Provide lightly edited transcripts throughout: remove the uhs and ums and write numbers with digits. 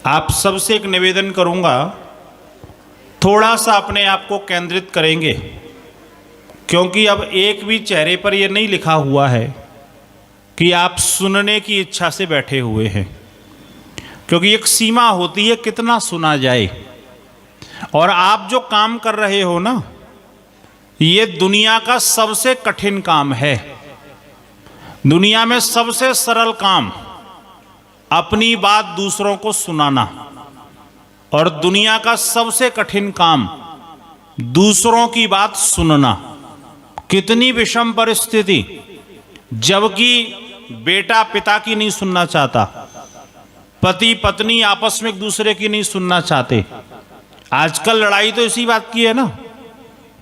आप सबसे एक निवेदन करूंगा, थोड़ा सा अपने आप को केंद्रित करेंगे, क्योंकि अब एक भी चेहरे पर यह नहीं लिखा हुआ है कि आप सुनने की इच्छा से बैठे हुए हैं, क्योंकि एक सीमा होती है कितना सुना जाए। और आप जो काम कर रहे हो ना, ये दुनिया का सबसे कठिन काम है। दुनिया में सबसे सरल काम अपनी बात दूसरों को सुनाना, और दुनिया का सबसे कठिन काम दूसरों की बात सुनना। कितनी विषम परिस्थिति, जबकि बेटा पिता की नहीं सुनना चाहता, पति पत्नी आपस में एक दूसरे की नहीं सुनना चाहते। आजकल लड़ाई तो इसी बात की है ना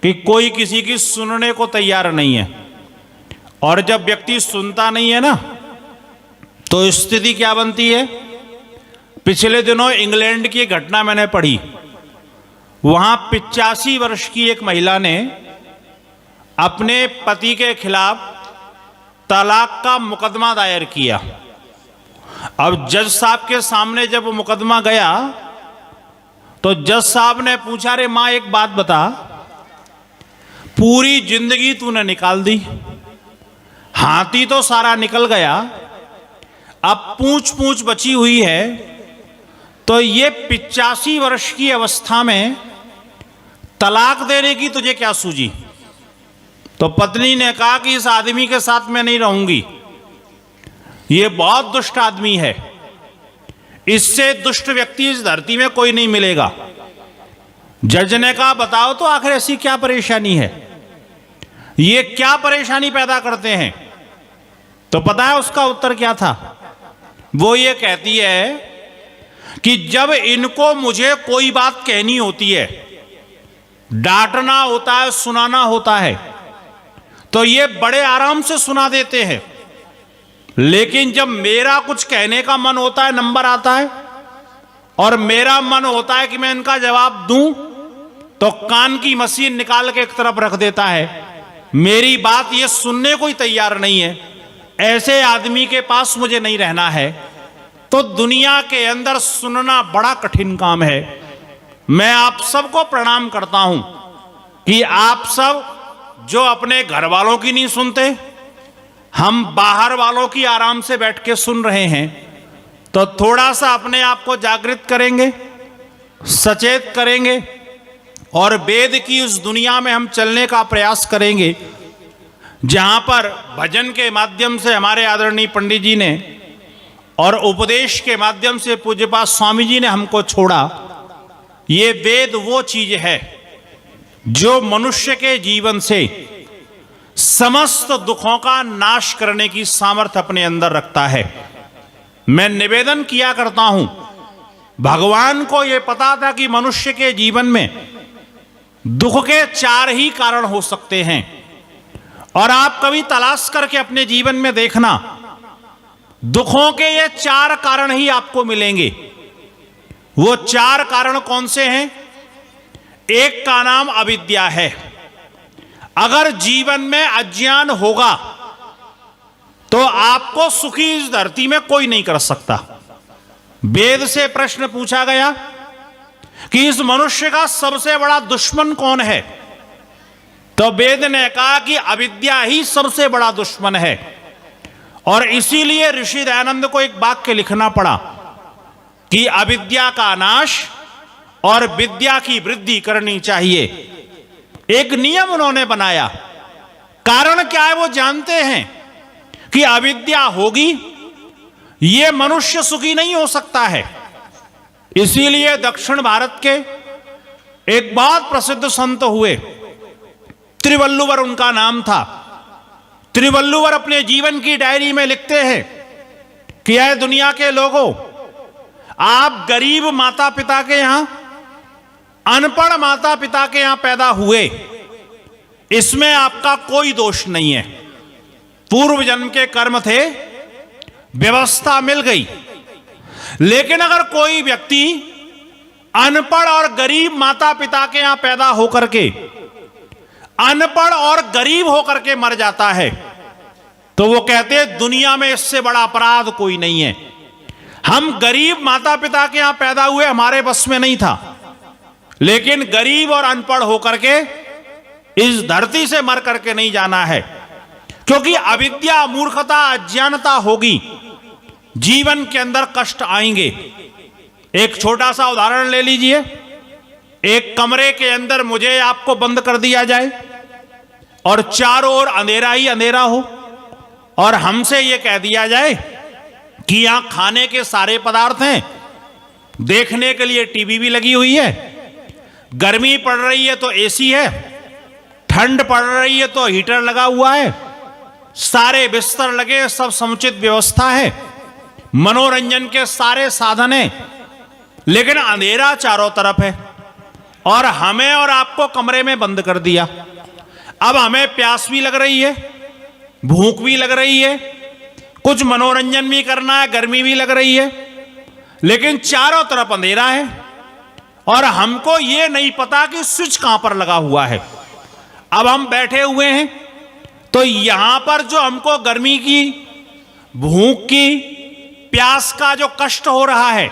कि कोई किसी की सुनने को तैयार नहीं है। और जब व्यक्ति सुनता नहीं है ना, तो स्थिति क्या बनती है। पिछले दिनों इंग्लैंड की घटना मैंने पढ़ी। वहां 85 वर्ष की एक महिला ने अपने पति के खिलाफ तलाक का मुकदमा दायर किया। अब जज साहब के सामने जब मुकदमा गया, तो जज साहब ने पूछा, अरे मां एक बात बता, पूरी जिंदगी तूने निकाल दी, हाथी तो सारा निकल गया, अब पूंछ पूंछ बची हुई है, तो ये 85 वर्ष की अवस्था में तलाक देने की तुझे क्या सूझी। तो पत्नी ने कहा कि इस आदमी के साथ मैं नहीं रहूंगी, ये बहुत दुष्ट आदमी है, इससे दुष्ट व्यक्ति इस धरती में कोई नहीं मिलेगा। जज ने कहा, बताओ तो आखिर ऐसी क्या परेशानी है, ये क्या परेशानी पैदा करते हैं। तो पता है उसका उत्तर क्या था। वो ये कहती है कि जब इनको मुझे कोई बात कहनी होती है, डांटना होता है, सुनाना होता है, तो ये बड़े आराम से सुना देते हैं, लेकिन जब मेरा कुछ कहने का मन होता है, नंबर आता है, और मेरा मन होता है कि मैं इनका जवाब दूं, तो कान की मशीन निकाल के एक तरफ रख देता है। मेरी बात ये सुनने को ही तैयार नहीं है। ऐसे आदमी के पास मुझे नहीं रहना है। तो दुनिया के अंदर सुनना बड़ा कठिन काम है। मैं आप सबको प्रणाम करता हूं कि आप सब जो अपने घर वालों की नहीं सुनते, हम बाहर वालों की आराम से बैठ के सुन रहे हैं। तो थोड़ा सा अपने आप को जागृत करेंगे, सचेत करेंगे, और वेद की उस दुनिया में हम चलने का प्रयास करेंगे जहां पर भजन के माध्यम से हमारे आदरणीय पंडित जी ने और उपदेश के माध्यम से पूज्यपाद स्वामी जी ने हमको छोड़ा। ये वेद वो चीज है जो मनुष्य के जीवन से समस्त दुखों का नाश करने की सामर्थ्य अपने अंदर रखता है। मैं निवेदन किया करता हूं, भगवान को यह पता था कि मनुष्य के जीवन में दुख के 4 ही कारण हो सकते हैं, और आप कभी तलाश करके अपने जीवन में देखना, दुखों के ये 4 कारण ही आपको मिलेंगे। वो 4 कारण कौन से हैं। एक का नाम अविद्या है। अगर जीवन में अज्ञान होगा तो आपको सुखी इस धरती में कोई नहीं कर सकता। वेद से प्रश्न पूछा गया कि इस मनुष्य का सबसे बड़ा दुश्मन कौन है, तो वेद ने कहा कि अविद्या ही सबसे बड़ा दुश्मन है। और इसीलिए ऋषि दयानंद को एक वाक्य लिखना पड़ा कि अविद्या का नाश और विद्या की वृद्धि करनी चाहिए। एक नियम उन्होंने बनाया। कारण क्या है, वो जानते हैं कि अविद्या होगी, ये मनुष्य सुखी नहीं हो सकता है। इसीलिए दक्षिण भारत के एक बहुत प्रसिद्ध संत हुए, त्रिवल्लुवर उनका नाम था। त्रिवल्लुवर अपने जीवन की डायरी में लिखते हैं कि ऐ दुनिया के लोगों, आप गरीब माता पिता के यहां, अनपढ़ माता पिता के यहां पैदा हुए, इसमें आपका कोई दोष नहीं है। पूर्व जन्म के कर्म थे, व्यवस्था मिल गई। लेकिन अगर कोई व्यक्ति अनपढ़ और गरीब माता पिता के यहां पैदा होकर के अनपढ़ और गरीब होकर के मर जाता है, तो वो कहते हैं दुनिया में इससे बड़ा अपराध कोई नहीं है। हम गरीब माता पिता के यहां पैदा हुए, हमारे बस में नहीं था, लेकिन गरीब और अनपढ़ होकर के इस धरती से मर करके नहीं जाना है, क्योंकि अविद्या, मूर्खता, अज्ञानता होगी, जीवन के अंदर कष्ट आएंगे। एक छोटा सा उदाहरण ले लीजिए। एक कमरे के अंदर मुझे आपको बंद कर दिया जाए और चारों ओर अंधेरा ही अंधेरा हो, और हमसे यह कह दिया जाए कि यहां खाने के सारे पदार्थ हैं, देखने के लिए टीवी भी लगी हुई है, गर्मी पड़ रही है तो एसी है, ठंड पड़ रही है तो हीटर लगा हुआ है, सारे बिस्तर लगे, सब समुचित व्यवस्था है, मनोरंजन के सारे साधन हैं, लेकिन अंधेरा चारों तरफ है और हमें और आपको कमरे में बंद कर दिया। अब हमें प्यास भी लग रही है, भूख भी लग रही है, कुछ मनोरंजन भी करना है, गर्मी भी लग रही है, लेकिन चारों तरफ अंधेरा है और हमको यह नहीं पता कि स्विच कहां पर लगा हुआ है। अब हम बैठे हुए हैं तो यहां पर जो हमको गर्मी की, भूख की, प्यास का जो कष्ट हो रहा है,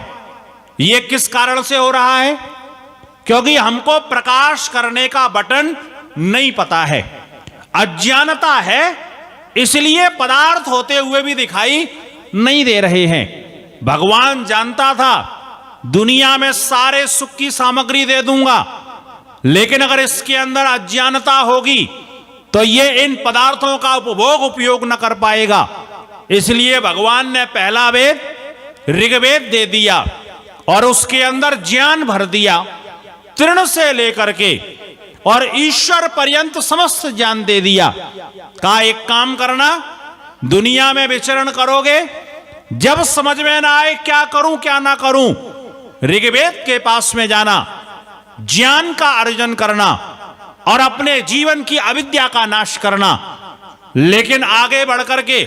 यह किस कारण से हो रहा है? क्योंकि हमको प्रकाश करने का बटन नहीं पता है, अज्ञानता है, इसलिए पदार्थ होते हुए भी दिखाई नहीं दे रहे हैं। भगवान जानता था दुनिया में सारे सुख की सामग्री दे दूंगा, लेकिन अगर इसके अंदर अज्ञानता होगी तो ये इन पदार्थों का उपयोग न कर पाएगा। इसलिए भगवान ने पहला वेद ऋग्वेद दे दिया और उसके अंदर ज्ञान भर दिया, तृण से लेकर के और ईश्वर पर्यंत समस्त ज्ञान दे दिया। कहा एक काम करना, दुनिया में विचरण करोगे, जब समझ में ना आए क्या करूं क्या ना करूं, ऋग्वेद के पास में जाना, ज्ञान का अर्जन करना और अपने जीवन की अविद्या का नाश करना। लेकिन आगे बढ़कर के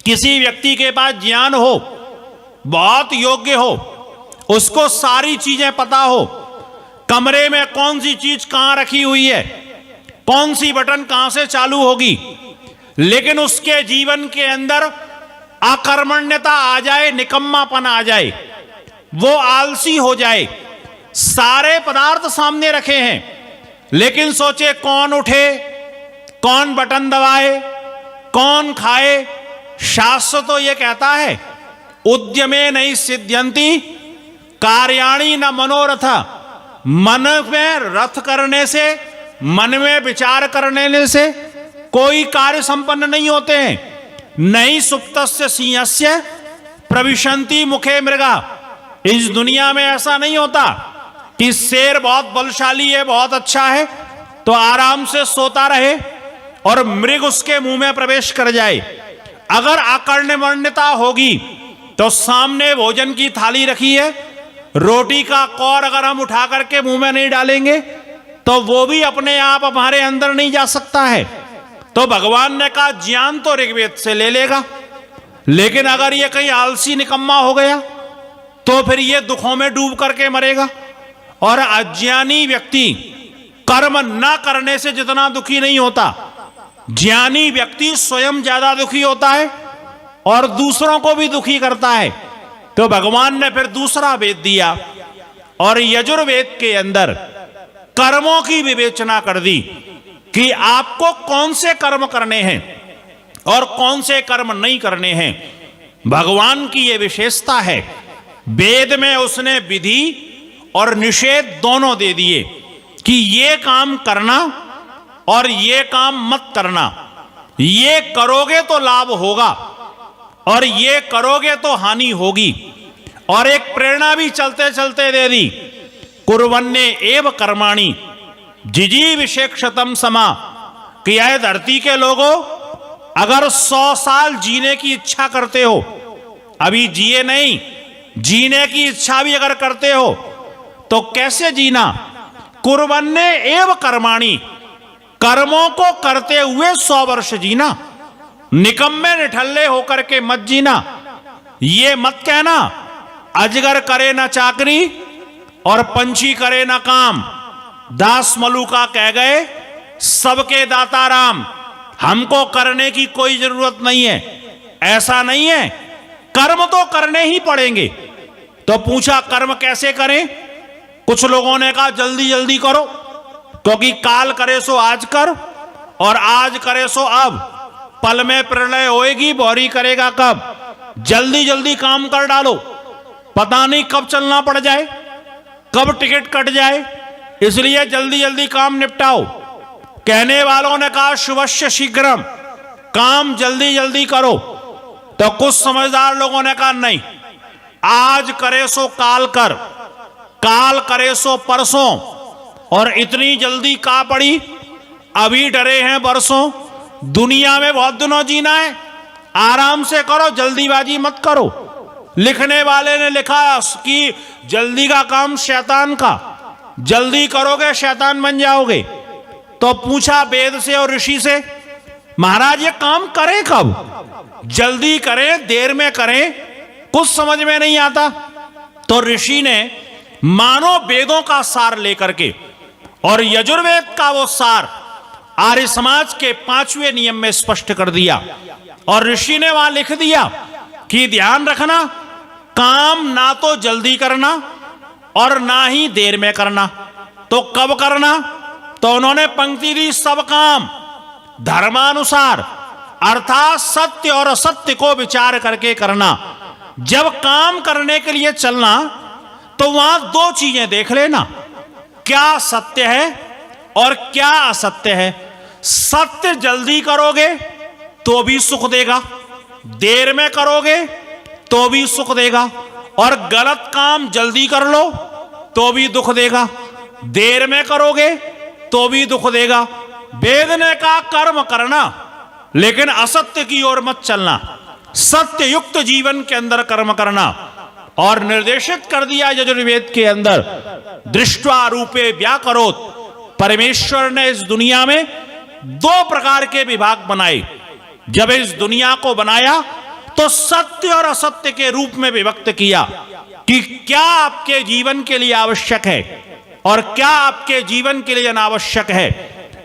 किसी व्यक्ति के पास ज्ञान हो, बहुत योग्य हो, उसको सारी चीजें पता हो, कमरे में कौन सी चीज कहां रखी हुई है, कौन सी बटन कहां से चालू होगी, लेकिन उसके जीवन के अंदर अकर्मण्यता आ जाए, निकम्मापन आ जाए, वो आलसी हो जाए, सारे पदार्थ सामने रखे हैं, लेकिन सोचे कौन उठे, कौन बटन दबाए, कौन खाए। शास्त्र तो यह कहता है उद्यमे नहीं सिद्ध्यंति कार्याणि न मनोरथ। मन में रथ करने से, मन में विचार करने से कोई कार्य संपन्न नहीं होते हैं। नहीं सुप्तस्य सिंहस्य प्रविशन्ति मुखे मृगा। इस दुनिया में ऐसा नहीं होता कि शेर बहुत बलशाली है, बहुत अच्छा है, तो आराम से सोता रहे और मृग उसके मुंह में प्रवेश कर जाए। अगर अकर्मण्यता होगी तो सामने भोजन की थाली रखी है, रोटी का कौर अगर हम उठा करके मुंह में नहीं डालेंगे तो वो भी अपने आप हमारे अंदर नहीं जा सकता है। तो भगवान ने कहा ज्ञान तो ऋग्वेद से ले लेगा, लेकिन अगर ये कहीं आलसी निकम्मा हो गया तो फिर ये दुखों में डूब करके मरेगा। और अज्ञानी व्यक्ति कर्म न करने से जितना दुखी नहीं होता, ज्ञानी व्यक्ति स्वयं ज्यादा दुखी होता है और दूसरों को भी दुखी करता है। तो भगवान ने फिर दूसरा वेद दिया और यजुर्वेद के अंदर कर्मों की विवेचना कर दी कि आपको कौन से कर्म करने हैं और कौन से कर्म नहीं करने हैं। भगवान की यह विशेषता है, वेद में उसने विधि और निषेध दोनों दे दिए कि ये काम करना और ये काम मत करना, ये करोगे तो लाभ होगा और ये करोगे तो हानि होगी। और एक प्रेरणा भी चलते चलते दे दी, कुर्वन्ने एव कर्माणि जिजीविषेक्षतम समा, कि यह धरती के लोगों अगर 100 साल जीने की इच्छा करते हो, अभी जिए नहीं, जीने की इच्छा भी अगर करते हो तो कैसे जीना? कुर्वन्ने एव कर्माणि, कर्मों को करते हुए 100 वर्ष जीना, निकम्मे निठल्ले होकर के मत जीना। ये मत कहना अजगर करे ना चाकरी और पंछी करे ना काम। दास मलुका कह गए सबके दाता राम, हमको करने की कोई जरूरत नहीं है। ऐसा नहीं है कर्म तो करने ही पड़ेंगे। तो पूछा कर्म कैसे करें? कुछ लोगों ने कहा जल्दी जल्दी करो, क्योंकि काल करे सो आज कर और आज करे सो अब, पल में प्रलय होएगी, बौरी करेगा कब। जल्दी जल्दी काम कर डालो, पता नहीं कब चलना पड़ जाए, कब टिकट कट जाए, इसलिए जल्दी जल्दी काम निपटाओ। कहने वालों ने कहा शुभस्य शीघ्रम, काम जल्दी जल्दी करो। तो कुछ समझदार लोगों ने कहा नहीं, आज करे सो काल कर, काल करे सो परसों, और इतनी जल्दी का पड़ी, अभी डरे हैं बरसों। दुनिया में बहुत दिनों जीना है, आराम से करो, जल्दीबाजी मत करो। लिखने वाले ने लिखा कि जल्दी का काम शैतान का, जल्दी करोगे शैतान बन जाओगे। तो पूछा वेद से और ऋषि से, महाराज ये काम करें कब? जल्दी करें देर में करें, कुछ समझ में नहीं आता। तो ऋषि ने मानो वेदों का सार लेकर के और यजुर्वेद का वो सार आर्य समाज के 5वें नियम में स्पष्ट कर दिया। और ऋषि ने वहां लिख दिया कि ध्यान रखना, काम ना तो जल्दी करना और ना ही देर में करना। तो कब करना? तो उन्होंने पंक्ति दी, सब काम धर्मानुसार, अर्थात सत्य और असत्य को विचार करके करना। जब काम करने के लिए चलना तो वहां दो चीजें देख लेना, क्या सत्य है और क्या असत्य है। सत्य जल्दी करोगे तो भी सुख देगा, देर में करोगे तो भी सुख देगा, और गलत काम जल्दी कर लो तो भी दुख देगा, देर में करोगे तो भी दुख देगा। वेद ने कहा कर्म करना, लेकिन असत्य की ओर मत चलना, सत्य युक्त जीवन के अंदर कर्म करना। और निर्देशित कर दिया यजुर्वेद के अंदर, दृष्ट्वा रूपे व्याकरोत। परमेश्वर ने इस दुनिया में दो प्रकार के विभाग बनाए। जब इस दुनिया को बनाया तो सत्य और असत्य के रूप में विभक्त किया कि क्या आपके जीवन के लिए आवश्यक है और क्या आपके जीवन के लिए अनावश्यक है।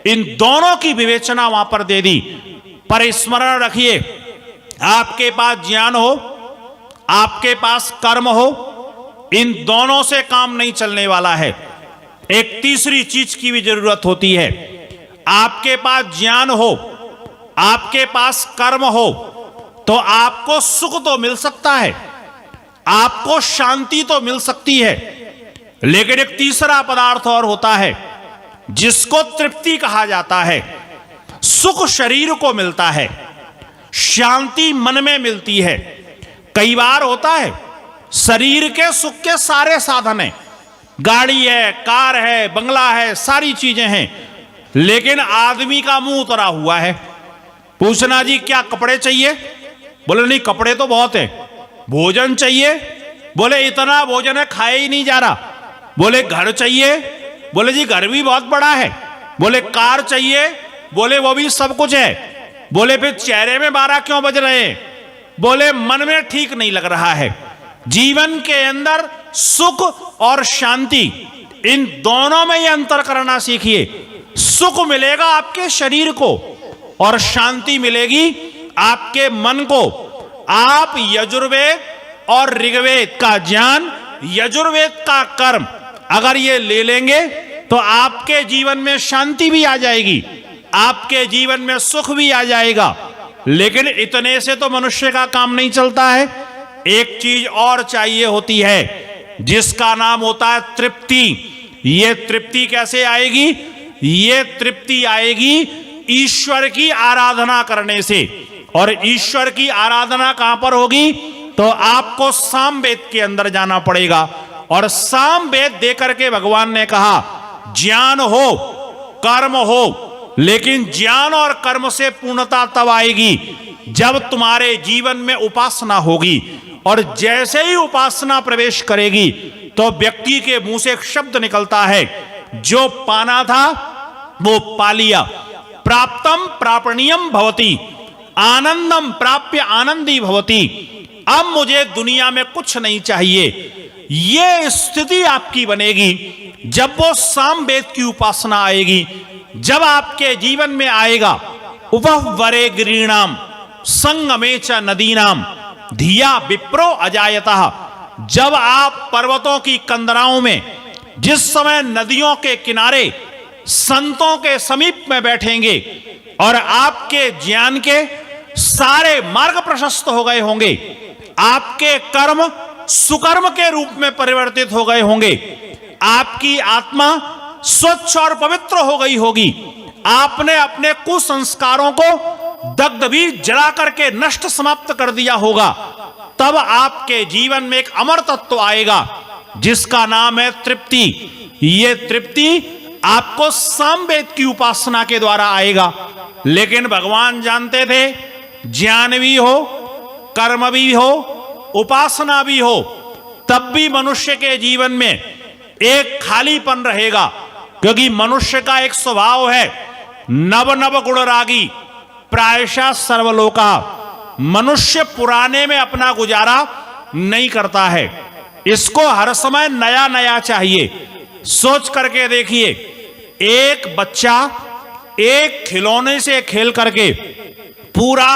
इन दोनों की विवेचना वहां पर दे दी। पर स्मरण रखिए, आपके पास ज्ञान हो, आपके पास कर्म हो, इन दोनों से काम नहीं चलने वाला है। एक तीसरी चीज की भी जरूरत होती है। आपके पास ज्ञान हो, आपके पास कर्म हो, तो आपको सुख तो मिल सकता है, आपको शांति तो मिल सकती है, लेकिन एक तीसरा पदार्थ और होता है जिसको तृप्ति कहा जाता है। सुख शरीर को मिलता है, शांति मन में मिलती है। कई बार होता है शरीर के सुख के सारे साधन हैं, गाड़ी है, कार है, बंगला है, सारी चीजें हैं, लेकिन आदमी का मुंह उतरा हुआ है। पूछना जी क्या कपड़े चाहिए? बोले नहीं कपड़े तो बहुत है। भोजन चाहिए? बोले इतना भोजन है खाया ही नहीं जा रहा। बोले घर चाहिए? बोले जी घर भी बहुत बड़ा है। बोले कार चाहिए? बोले वो भी सब कुछ है। बोले फिर चेहरे में 12 क्यों बज रहे हैं? बोले मन में ठीक नहीं लग रहा है। जीवन के अंदर सुख और शांति, इन दोनों में ये अंतर करना सीखिए। सुख मिलेगा आपके शरीर को और शांति मिलेगी आपके मन को। आप यजुर्वेद और ऋग्वेद का ज्ञान, यजुर्वेद का कर्म अगर ये ले लेंगे तो आपके जीवन में शांति भी आ जाएगी, आपके जीवन में सुख भी आ जाएगा। लेकिन इतने से तो मनुष्य का काम नहीं चलता है। एक चीज और चाहिए होती है जिसका नाम होता है तृप्ति। ये तृप्ति कैसे आएगी? ये तृप्ति आएगी ईश्वर की आराधना करने से। और ईश्वर की आराधना कहां पर होगी? तो आपको सामवेद के अंदर जाना पड़ेगा। और सामवेद देकर के भगवान ने कहा ज्ञान हो, कर्म हो, लेकिन ज्ञान और कर्म से पूर्णता तब आएगी जब तुम्हारे जीवन में उपासना होगी। और जैसे ही उपासना प्रवेश करेगी तो व्यक्ति के मुंह से एक शब्द निकलता है, जो पाना था वो पा लिया। प्राप्तम प्रापणीयम भवति, आनंदम प्राप्य आनंदी भवति। अब मुझे दुनिया में कुछ नहीं चाहिए। ये स्थिति आपकी बनेगी जब वो सामवेद की उपासना आएगी, जब आपके जीवन में आएगा उपवरे गिरीणाम संगमे च नदीनाम धिया विप्रो अजायतः। जब आप पर्वतों की कंदराओं में, जिस समय नदियों के किनारे संतों के समीप में बैठेंगे और आपके ज्ञान के सारे मार्ग प्रशस्त हो गए होंगे, आपके कर्म सुकर्म के रूप में परिवर्तित हो गए होंगे, आपकी आत्मा स्वच्छ और पवित्र हो गई होगी, आपने अपने कुसंस्कारों को दग्ध भी जला करके नष्ट समाप्त कर दिया होगा, तब आपके जीवन में एक अमर तत्व आएगा जिसका नाम है तृप्ति। ये तृप्ति आपको सामवेद की उपासना के द्वारा आएगा। लेकिन भगवान जानते थे ज्ञान भी हो, कर्म भी हो, उपासना भी हो, तब भी मनुष्य के जीवन में एक खालीपन रहेगा, क्योंकि मनुष्य का एक स्वभाव है नव नव गुण रागी प्रायशः सर्वलोका। मनुष्य पुराने में अपना गुजारा नहीं करता है, इसको हर समय नया नया चाहिए। सोच करके देखिए, एक बच्चा एक खिलौने से खेल करके पूरा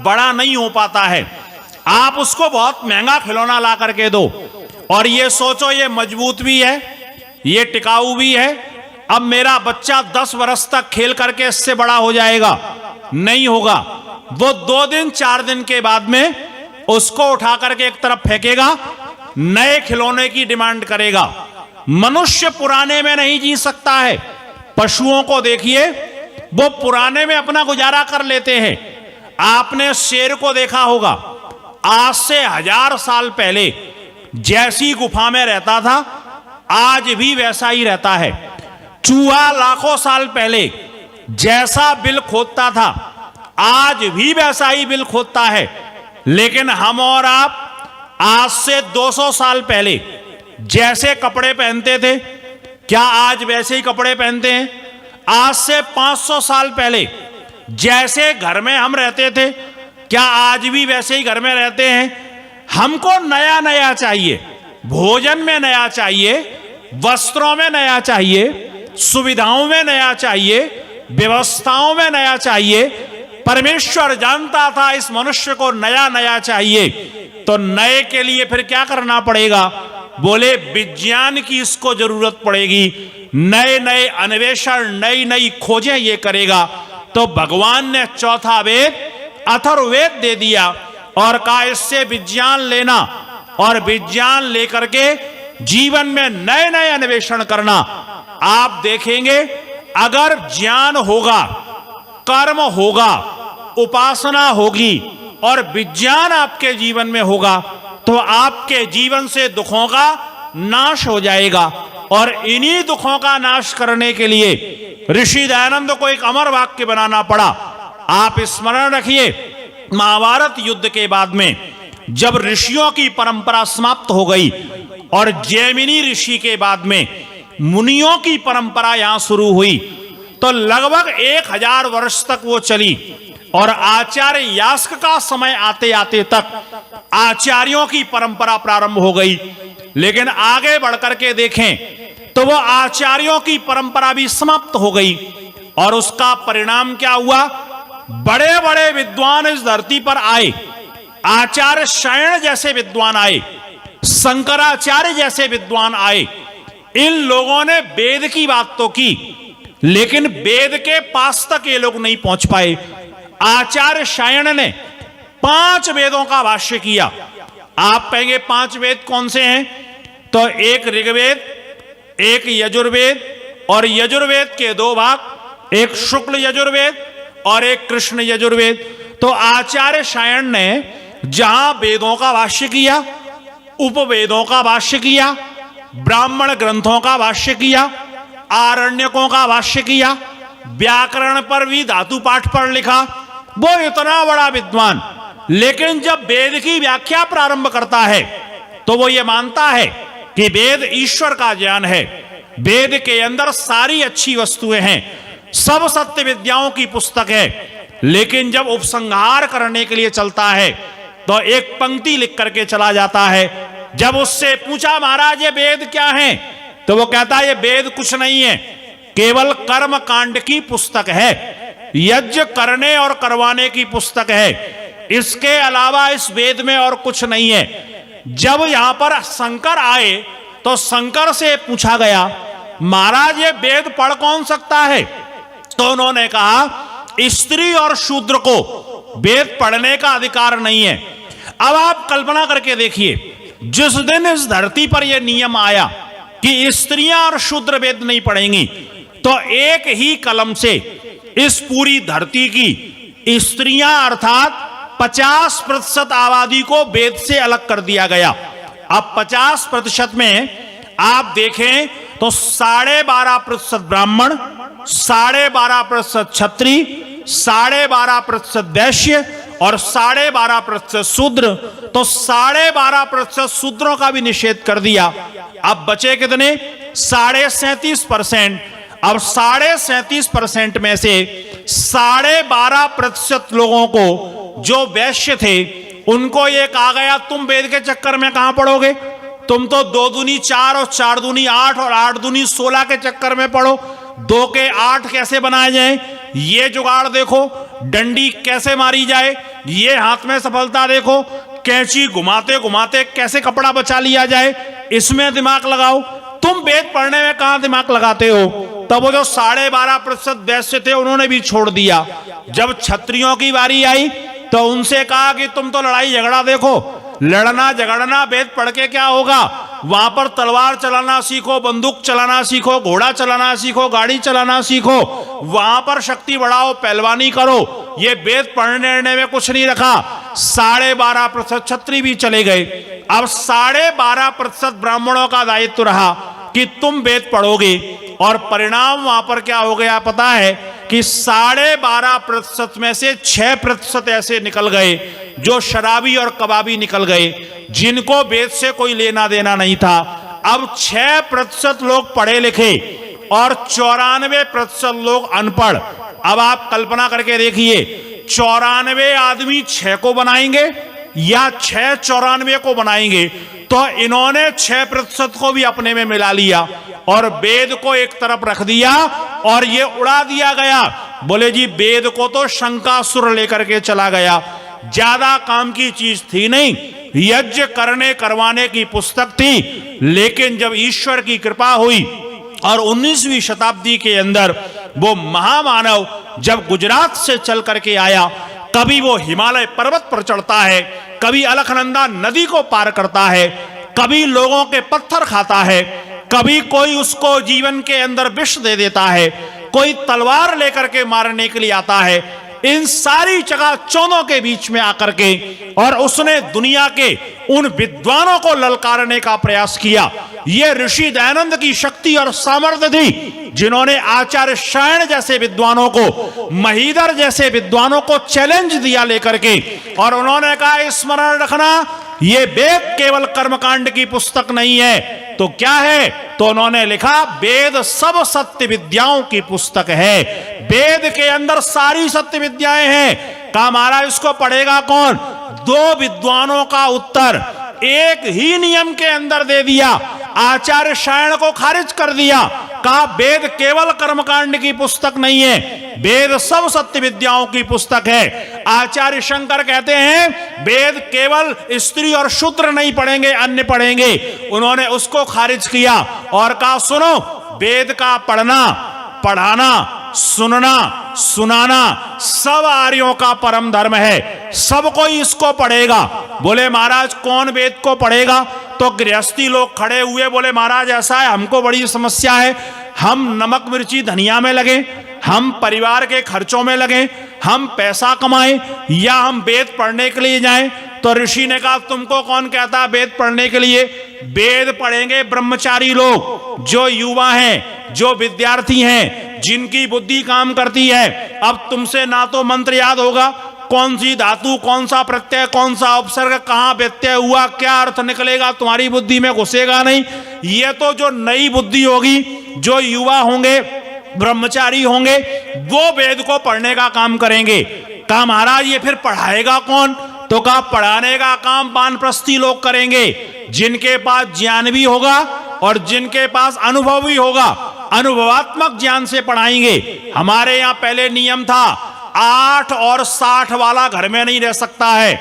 बड़ा नहीं हो पाता है। आप उसको बहुत महंगा खिलौना ला करके दो और ये सोचो ये मजबूत भी है, ये टिकाऊ भी है, अब मेरा बच्चा 10 वर्ष तक खेल करके इससे बड़ा हो जाएगा। नहीं होगा। वो 2 दिन 4 दिन के बाद में उसको उठा करके एक तरफ फेंकेगा, नए खिलौने की डिमांड करेगा। मनुष्य पुराने में नहीं जी सकता है। पशुओं को देखिए, वो पुराने में अपना गुजारा कर लेते हैं। आपने शेर को देखा होगा, आज से 1000 साल पहले जैसी गुफा में रहता था आज भी वैसा ही रहता है। चूहा लाखों साल पहले जैसा बिल खोदता था आज भी वैसा ही बिल खोदता है। लेकिन हम और आप आज से 200 साल पहले जैसे कपड़े पहनते थे, क्या आज वैसे ही कपड़े पहनते हैं? आज से 500 साल पहले जैसे घर में हम रहते थे, क्या आज भी वैसे ही घर में रहते हैं? हमको नया नया चाहिए, भोजन में नया चाहिए, वस्त्रों में नया चाहिए, सुविधाओं में नया चाहिए, व्यवस्थाओं में नया चाहिए। परमेश्वर जानता था इस मनुष्य को नया नया चाहिए, तो नए के लिए फिर क्या करना पड़ेगा? बोले विज्ञान की इसको जरूरत पड़ेगी, नए नए अन्वेषण, नई नई खोजें ये करेगा। तो भगवान ने चौथा वेद अथर्ववेद दे दिया और कहा इससे विज्ञान लेना और विज्ञान लेकर के जीवन में नए नए अन्वेषण करना। आप देखेंगे अगर ज्ञान होगा, कर्म होगा, उपासना होगी और विज्ञान आपके जीवन में होगा, तो आपके जीवन से दुखों का नाश हो जाएगा। और इन्हीं दुखों का नाश करने के लिए ऋषि दयानंद को एक अमर वाक्य बनाना पड़ा। आप स्मरण रखिए, महाभारत युद्ध के बाद में जब ऋषियों की परंपरा समाप्त हो गई और जैमिनी ऋषि के बाद में मुनियों की परंपरा यहां शुरू हुई, तो लगभग 1000 वर्ष तक वो चली और आचार्य यास्क का समय आते आते तक आचार्यों की परंपरा प्रारंभ हो गई। लेकिन आगे बढ़कर के देखें तो वो आचार्यों की परंपरा भी समाप्त हो गई और उसका परिणाम क्या हुआ? बड़े बड़े विद्वान इस धरती पर आए, आचार्य शयन जैसे विद्वान आए, शंकराचार्य जैसे विद्वान आए। इन लोगों ने वेद की बात तो की, लेकिन वेद के पास तक ये लोग नहीं पहुंच पाए। आचार्य शयन ने 5 वेदों का भाष्य किया। आप कहेंगे 5 वेद कौन से हैं? तो एक ऋग्वेद, एक यजुर्वेद और यजुर्वेद के 2 भाग, एक शुक्ल यजुर्वेद और एक कृष्ण यजुर्वेद। तो आचार्य शयन ने जहां वेदों का भाष्य किया, उपवेदों का भाष्य किया, ब्राह्मण ग्रंथों का भाष्य किया, आरण्यकों का भाष्य किया, व्याकरण पर भी धातु पाठ पर लिखा, वो इतना बड़ा विद्वान। लेकिन जब वेद की व्याख्या प्रारंभ करता है तो वो ये मानता है कि वेद ईश्वर का ज्ञान है, वेद के अंदर सारी अच्छी वस्तुएं हैं, सब सत्य विद्याओं की पुस्तक है। लेकिन जब उपसंहार करने के लिए चलता है तो एक पंक्ति लिख करके चला जाता है। जब उससे पूछा महाराज ये वेद क्या है, तो वो कहता है ये वेद कुछ नहीं है, केवल कर्म कांड की पुस्तक है, यज्ञ करने और करवाने की पुस्तक है। इसके अलावा इस वेद में और कुछ नहीं है। जब यहां पर शंकर आए तो शंकर से पूछा गया, महाराज ये वेद पढ़ कौन सकता है? तो उन्होंने कहा, स्त्री और शूद्र को वेद पढ़ने का अधिकार नहीं है। अब आप कल्पना करके देखिए, जिस दिन इस धरती पर यह नियम आया कि स्त्रियां और शूद्र वेद नहीं पढ़ेंगी, तो एक ही कलम से इस पूरी धरती की स्त्रियां अर्थात 50% आबादी को वेद से अलग कर दिया गया। अब 50% में आप देखें तो 12.5% ब्राह्मण, 12.5% क्षत्रिय, 12.5% वैश्य और 12.5% शूद्र। तो 12.5% शूद्रों का भी निषेध कर दिया। अब बचे कितने? 37.5%। अब 37.5% में से 12.5% लोगों को जो वैश्य थे उनको ये कहा गया, तुम वेद के चक्कर में कहां पढ़ोगे? तुम तो 2 दूनी 4 और 4 दूनी 8 और 8 दूनी 16 के चक्कर में पढ़ो। 2 के 8 कैसे बनाए जाए, ये जुगाड़ देखो। डंडी कैसे मारी जाए, ये हाथ में सफलता देखो। कैंची घुमाते घुमाते कैसे कपड़ा बचा लिया जाए, इसमें दिमाग लगाओ। तुम वेद पढ़ने में कहां दिमाग लगाते हो? तब वो जो 12.5% वैश्य थे उन्होंने भी छोड़ दिया। जब क्षत्रियों की बारी आई तो उनसे कहा कि तुम तो लड़ाई झगड़ा देखो, लड़ना झगड़ना वेद पढ़ के क्या होगा? वहां पर तलवार चलाना सीखो, बंदूक चलाना सीखो, घोड़ा चलाना सीखो, गाड़ी चलाना सीखो, वहां पर शक्ति बढ़ाओ, पहलवानी करो। ये वेद पढ़ने में कुछ नहीं रखा। 12.5% क्षत्रिय भी चले गए। अब 12.5% ब्राह्मणों का दायित्व रहा कि तुम वेद पढ़ोगे। और परिणाम वहां पर क्या हो गया पता है कि 12.5% में से 6% ऐसे निकल गए जो शराबी और कबाबी निकल गए, जिनको वेद से कोई लेना देना नहीं था। अब 6% लोग पढ़े लिखे और 94% लोग अनपढ़। अब आप कल्पना करके देखिए, 94 आदमी 6 को बनाएंगे या 6 94 को बनाएंगे? तो इन्होंने 6% को भी अपने में मिला लिया और वेद को एक तरफ रख दिया और ये उड़ा दिया गया। बोले जी वेद को तो शंकासुर लेकर के चला गया, ज्यादा काम की चीज थी नहीं, यज्ञ करने करवाने की पुस्तक थी। लेकिन जब ईश्वर की कृपा हुई और 19वीं शताब्दी के अंदर वो महामानव जब गुजरात से चल करके आया, कभी वो हिमालय पर्वत पर चढ़ता है, कभी अलकनंदा नदी को पार करता है, कभी लोगों के पत्थर खाता है, कभी कोई उसको जीवन के अंदर विष दे देता है, कोई तलवार लेकर के मारने के लिए आता है। इन सारी जगह चौनों के बीच में आकर के और उसने दुनिया के उन विद्वानों को ललकारने का प्रयास किया। ये ऋषि दयानंद की शक्ति और सामर्थ्य थी, जिन्होंने आचार्य शयन जैसे विद्वानों को, महीधर जैसे विद्वानों को चैलेंज दिया लेकर के, और उन्होंने कहा स्मरण रखना ये वेद केवल कर्मकांड की पुस्तक नहीं है। तो क्या है? तो उन्होंने लिखा वेद सब सत्य विद्याओं की पुस्तक है, वेद के अंदर सारी सत्य विद्याएं हैं। कहा महाराज इसको पढ़ेगा कौन? 2 विद्वानों का उत्तर एक ही नियम के अंदर दे दिया, आचार्य शयन को खारिज कर दिया। कहा वेद केवल कर्मकांड की पुस्तक नहीं है, वेद सब सत्य विद्याओं की पुस्तक है। आचार्य शंकर कहते हैं वेद केवल स्त्री और शूद्र नहीं पढ़ेंगे, अन्य पढ़ेंगे। उन्होंने उसको खारिज किया और कहा सुनो, वेद का पढ़ना, पढ़ाना, सुनना, सुनाना सब आर्यों का परम धर्म है, सब कोई इसको पढ़ेगा। बोले महाराज कौन वेद को पढ़ेगा? तो गृहस्थी लोग खड़े हुए, बोले महाराज ऐसा है, हमको बड़ी समस्या है, हम नमक मिर्ची धनिया में लगे, हम परिवार के खर्चों में लगे, हम पैसा कमाएं या हम वेद पढ़ने के लिए जाएं? तो ऋषि ने कहा तुमको कौन कहता वेद पढ़ने के लिए? वेद पढ़ेंगे ब्रह्मचारी लोग, जो युवा हैं, जो विद्यार्थी हैं, जिनकी बुद्धि काम करती है। अब तुमसे ना तो मंत्र याद होगा, कौन सी धातु, कौन सा प्रत्यय, कौन सा उपसर्ग, कहां व्यत्यय हुआ, क्या अर्थ निकलेगा, तुम्हारी बुद्धि में घुसेगा नहीं। ये तो जो नई बुद्धि होगी, जो युवा होंगे, ब्रह्मचारी होंगे, वो वेद को पढ़ने का काम करेंगे। कहा महाराज ये फिर पढ़ाएगा कौन? तो कहा पढ़ाने का काम वानप्रस्थी लोग करेंगे, जिनके पास ज्ञान भी होगा और जिनके पास अनुभव भी होगा, अनुभवात्मक ज्ञान से पढ़ाएंगे। हमारे यहाँ पहले नियम था 8 और 60 वाला घर में नहीं रह सकता है।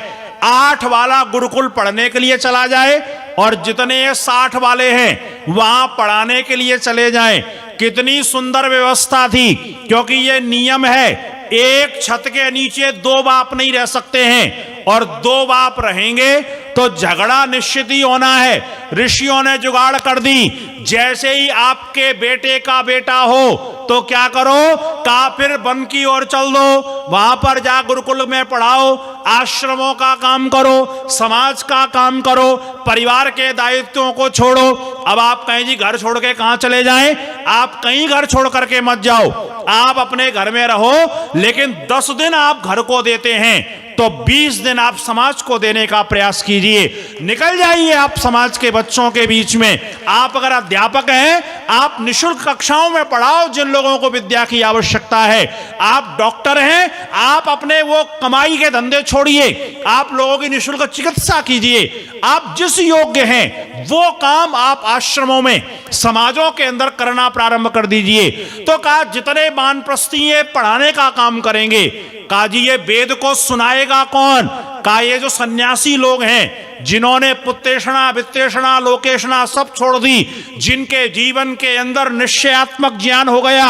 8 वाला गुरुकुल पढ़ने के लिए चला जाए और जितने 60 वाले हैं वहां पढ़ाने के लिए चले जाएं। कितनी सुंदर व्यवस्था थी, क्योंकि ये नियम है, एक छत के नीचे 2 बाप नहीं रह सकते हैं, और 2 बाप रहेंगे तो झगड़ा निश्चित ही होना है। ऋषियों ने जुगाड़ कर दी, जैसे ही आपके बेटे का बेटा हो तो क्या करो, काफिर वन की ओर चल दो, वहां पर जा गुरुकुल में पढ़ाओ, आश्रमों का काम करो, समाज का काम करो, परिवार के दायित्वों को छोड़ो। अब आप कहें जी घर छोड़ के कहां चले जाएं? आप कहीं घर छोड़ करके मत जाओ, आप अपने घर में रहो, लेकिन 10 दिन आप घर को देते हैं तो 20 दिन आप समाज को देने का प्रयास कीजिए। निकल जाइए आप समाज के बच्चों के बीच में। आप अगर अध्यापक हैं, आप निःशुल्क कक्षाओं में पढ़ाओ जिन लोगों को विद्या की आवश्यकता है। आप डॉक्टर हैं, आप अपने वो कमाई के धंधे छोड़िए, आप लोगों की निःशुल्क चिकित्सा कीजिए। आप जिस योग्य हैं वो काम आप आश्रमों में, समाजों के अंदर करना प्रारंभ कर दीजिए। तो कहा जितने वानप्रस्थी ये पढ़ाने का काम करेंगे, कहा जी ये वेद को सुनाएगा कौन? कहा ये जो सन्यासी लोग हैं जिन्होंने पुत्तेषणा, वित्तेषणा, लोकेषणा सब छोड़ दी, जिनके जीवन के अंदर निश्चयात्मक ज्ञान हो गया,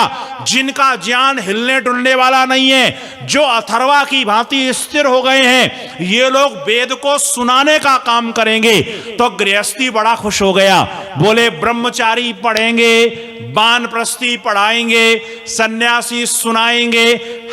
जिनका ज्ञान हिलने डुलने वाला नहीं है, जो अथर्वा की भांति स्थिर हो गए हैं, ये लोग वेद को सुनाने का काम करेंगे। तो गृहस्थी बड़ा खुश हो गया, बोले ब्रह्मचारी पढ़ेंगे, वानप्रस्थी पढ़ाएंगे, सन्यासी सुनाएंगे,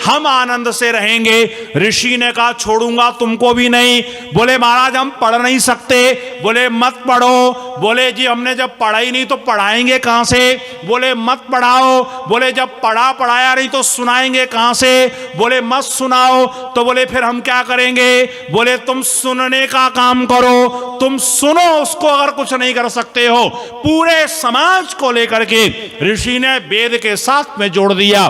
हम आनंद से रहेंगे। ऋषि ने कहा छोड़ूंगा तुमको भी नहीं। बोले महाराज हम पढ़ नहीं सकते। बोले मत पढ़ो। बोले जी हमने जब पढ़ा ही नहीं तो पढ़ाएंगे कहां से? बोले मत पढ़ाओ। बोले जब पढ़ाया नहीं तो सुनाएंगे कहां से? बोले मत सुनाओ। तो बोले फिर हम क्या करेंगे? बोले तुम सुनने का काम करो, तुम सुनो उसको, अगर कुछ नहीं कर सकते हो। पूरे समाज को लेकर के ऋषि ने वेद के साथ में जोड़ दिया।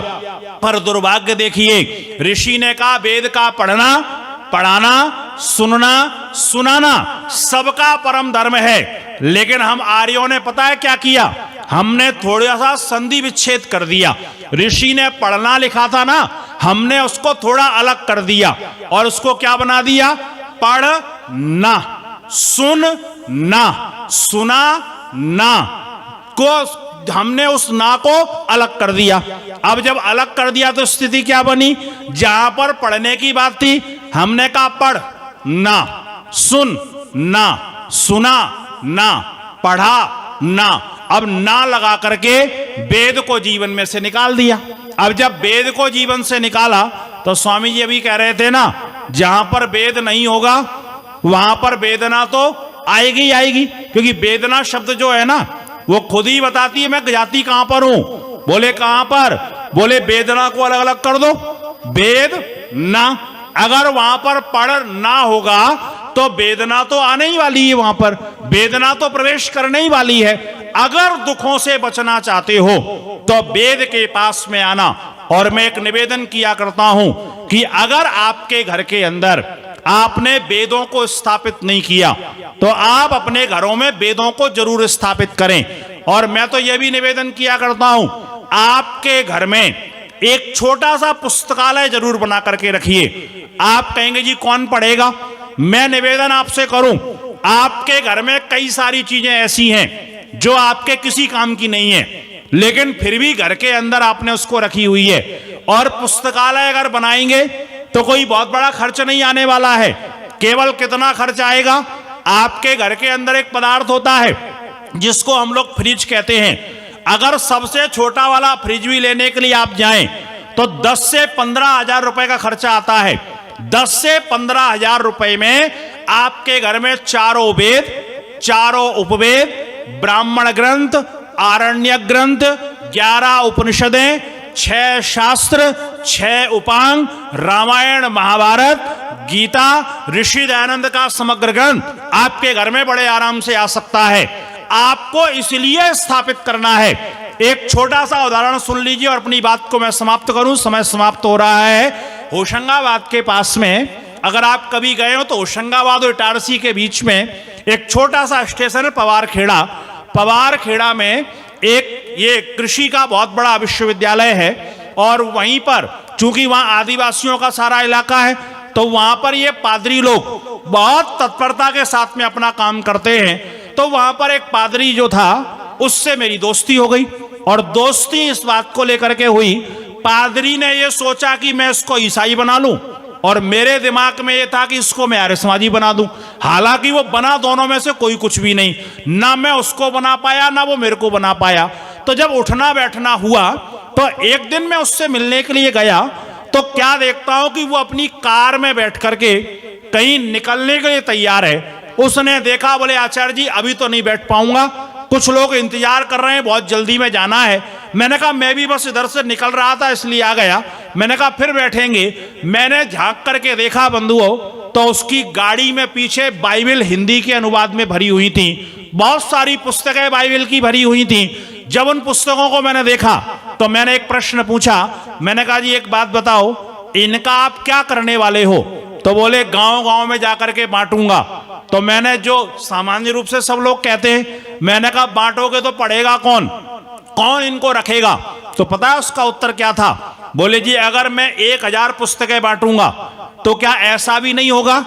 पर दुर्भाग्य देखिए, ऋषि ने कहा वेद का पढ़ना, पढ़ाना, सुनना, सुनाना सबका परम धर्म है, लेकिन हम आर्यों ने पता है क्या किया? हमने थोड़ा सा संधि विच्छेद कर दिया। ऋषि ने पढ़ना लिखा था ना, हमने उसको थोड़ा अलग कर दिया और उसको क्या बना दिया? पढ़ना, सुनना, सुना ना को हमने उस ना को अलग कर दिया। अब जब अलग कर दिया तो स्थिति क्या बनी? जहां पर पढ़ने की बात थी हमने कहा पढ़ ना, सुन ना, सुना ना, पढ़ा ना। अब ना लगा करके वेद को जीवन में से निकाल दिया। अब जब वेद को जीवन से निकाला तो स्वामी जी अभी कह रहे थे ना, जहां पर वेद नहीं होगा वहां पर वेदना तो आएगी ही आएगी, क्योंकि वेदना शब्द जो है ना वो खुद ही बताती है मैं जाति कहां पर हूं। बोले कहां पर? बोले वेदना को अलग अलग कर दो, वेद ना। अगर वहां पर पढ़ ना होगा तो वेदना तो आने ही वाली है, वहां पर वेदना तो प्रवेश करने ही वाली है। अगर दुखों से बचना चाहते हो तो वेद के पास में आना। और मैं एक निवेदन किया करता हूं कि अगर आपके घर के अंदर आपने वेदों को स्थापित नहीं किया तो आप अपने घरों में वेदों को जरूर स्थापित करें। और मैं तो यह भी निवेदन किया करता हूं, आपके घर में एक छोटा सा पुस्तकालय जरूर बना करके रखिए। आप कहेंगे जी कौन पढ़ेगा? मैं निवेदन आपसे करूं, आपके घर में कई सारी चीजें ऐसी हैं जो आपके किसी काम की नहीं है, लेकिन फिर भी घर के अंदर आपने उसको रखी हुई है। और पुस्तकालय अगर बनाएंगे तो कोई बहुत बड़ा खर्च नहीं आने वाला है। केवल कितना खर्च आएगा? आपके घर के अंदर एक पदार्थ होता है जिसको हम लोग फ्रिज कहते हैं। अगर सबसे छोटा वाला फ्रिज भी लेने के लिए आप जाएं तो 10 से 15 हजार रुपए का खर्चा आता है। 10 से 15 हजार रुपए में आपके घर में 4 वेद, 4 उपवेद, ब्राह्मण ग्रंथ, आरण्यक ग्रंथ, 11 उपनिषदें, 6 शास्त्र, 6 उपांग, रामायण, महाभारत, गीता, ऋषि दयानंद का समग्र ग्रंथ आपके घर में बड़े आराम से आ सकता है। आपको इसलिए स्थापित करना है। एक छोटा सा उदाहरण सुन लीजिए और अपनी बात को मैं समाप्त करूं, समय समाप्त हो रहा है। होशंगाबाद के पास में अगर आप कभी गए हो तो होशंगाबाद और इटारसी के बीच में एक छोटा सा स्टेशन है पवारखेड़ा। पवारखेड़ा में एक ये कृषि का बहुत बड़ा विश्वविद्यालय है और वहीं पर चूंकि वहां आदिवासियों का सारा इलाका है, तो वहां पर ये पादरी लोग बहुत तत्परता के साथ में अपना काम करते हैं। तो वहां पर एक पादरी जो था, उससे मेरी दोस्ती हो गई, और दोस्ती इस बात को लेकर के हुई, पादरी ने ये सोचा कि मैं इसको ईसाई बना लूं, और मेरे दिमाग में ये था कि इसको मैं आर्यसमाजी बना दूं। हालांकि वो बना दोनों में से कोई कुछ भी नहीं, ना मैं उसको बना पाया ना वो मेरे को बना पाया। तो जब उठना बैठना हुआ, तो एक दिन मैं उससे मिलने के लिए गया, तो क्या देखता हूं कि वो अपनी कार में बैठ करके कहीं निकलने के लिए तैयार है। उसने देखा, बोले आचार्य जी अभी तो नहीं बैठ पाऊंगा, कुछ लोग इंतजार कर रहे हैं, बहुत जल्दी में जाना है। मैंने कहा मैं भी बस इधर से निकल रहा था इसलिए आ गया। मैंने कहा फिर बैठेंगे। मैंने झांक करके देखा बंधुओं, तो उसकी गाड़ी में पीछे बाइबल हिंदी के अनुवाद में भरी हुई थी, बहुत सारी पुस्तकें बाइबल की भरी हुई थी। जब उन पुस्तकों को मैंने देखा, तो मैंने एक प्रश्न पूछा। मैंने कहा जी एक बात बताओ, इनका आप क्या करने वाले हो? तो बोले गांव गांव में जाकर के बांटूंगा। तो मैंने, जो सामान्य रूप से सब लोग कहते हैं, मैंने कहा बांटोगे तो पढ़ेगा कौन, कौन इनको रखेगा? तो पता है उसका उत्तर क्या था? बोले जी अगर मैं 1000 पुस्तकें बांटूंगा तो क्या ऐसा भी नहीं होगा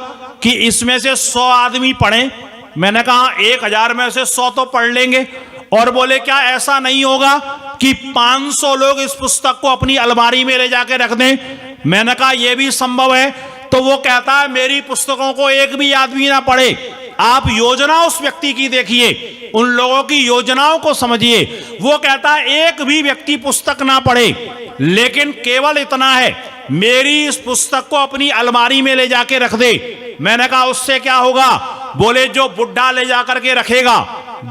कि इसमें से 100 आदमी पढ़ें? मैंने कहा 1000 में से 100 तो पढ़ लेंगे। और बोले क्या ऐसा नहीं होगा कि 500 लोग इस पुस्तक को अपनी अलमारी में ले जाके रख दें? मैंने कहा यह भी संभव है। तो वो कहता है मेरी पुस्तकों को एक भी आदमी ना पढ़े। आप योजना उस व्यक्ति की देखिए, उन लोगों की योजनाओं को समझिए। वो कहता है एक भी व्यक्ति पुस्तक ना पढ़े, लेकिन केवल इतना है मेरी इस पुस्तक को अपनी अलमारी में ले जाके रख दे। मैंने कहा उससे क्या होगा? बोले जो बुढ़ा ले जाकर के रखेगा,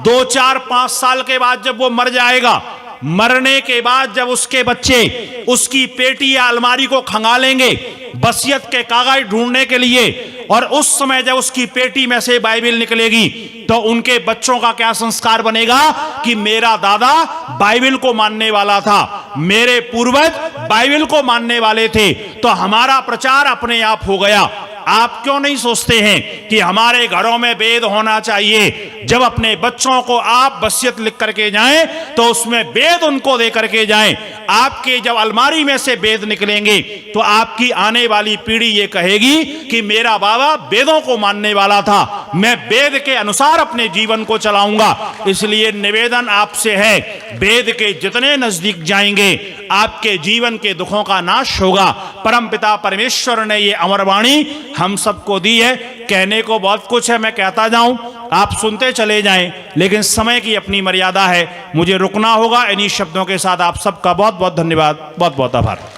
2, 4, 5 साल के बाद जब वो मर जाएगा, मरने के बाद जब उसके बच्चे उसकी पेटी या अलमारी को खंगालेंगे वसीयत के कागज ढूंढने के लिए, और उस समय जब उसकी पेटी में से बाइबल निकलेगी, तो उनके बच्चों का क्या संस्कार बनेगा कि मेरा दादा बाइबल को मानने वाला था, मेरे पूर्वज बाइबल को मानने वाले थे, तो हमारा प्रचार अपने आप हो गया। आप क्यों नहीं सोचते हैं कि हमारे घरों में वेद होना चाहिए? जब अपने बच्चों को आप वसीयत लिख करके जाएं, तो उसमें वेद उनको दे करके जाएं। आपके जब अलमारी में से वेद निकलेंगे, तो आपकी आने वाली पीढ़ी ये कहेगी कि मेरा बाबा वेदों को मानने वाला था, मैं वेद के अनुसार अपने जीवन को चलाऊंगा। इसलिए निवेदन आपसे है, वेद के जितने नजदीक जाएंगे आपके जीवन के दुखों का नाश होगा। परमपिता परमेश्वर ने ये अमरवाणी हम सबको दी है। कहने को बहुत कुछ है, मैं कहता जाऊं, आप सुनते चले जाएं, लेकिन समय की अपनी मर्यादा है, मुझे रुकना होगा। इन्हीं शब्दों के साथ आप सबका बहुत बहुत धन्यवाद, बहुत बहुत आभार।